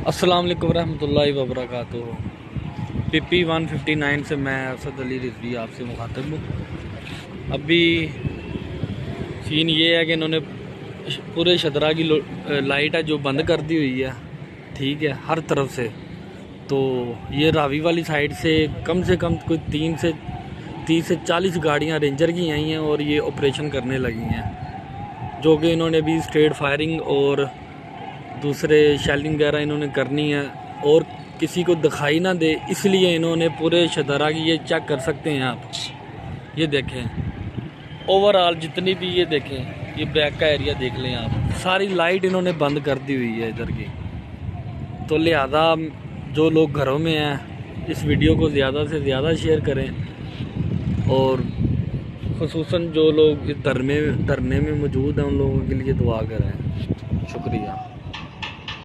अस्सलाम वालेकुम रहमतुल्लाहि व बरकातुहू। PP 159 से मैं असद अली रिजवी आपसे मुखातब हूँ। अभी सीन ये है कि इन्होंने पूरे शदरा की लाइट है जो बंद कर दी हुई है, ठीक है, हर तरफ से। तो ये रावी वाली साइड से कम कोई 30 से 40 गाड़ियाँ रेंजर की आई हैं और ये ऑपरेशन करने लगी हैं, जो कि इन्होंने अभी स्ट्रेट फायरिंग और दूसरे शेलिंग वगैरह इन्होंने करनी है और किसी को दिखाई ना दे, इसलिए इन्होंने पूरे शदरा की, ये चेक कर सकते हैं आप, ये देखें ओवरऑल जितनी भी, ये देखें ये बैक का एरिया देख लें आप, सारी लाइट इन्होंने बंद कर दी हुई है इधर की। तो लिहाजा जो लोग घरों में हैं इस वीडियो को ज़्यादा से ज़्यादा शेयर करें और ख़ुसूसन जो लोग धरने में मौजूद हैं उन लोगों के लिए दुआ करें। शुक्रिया।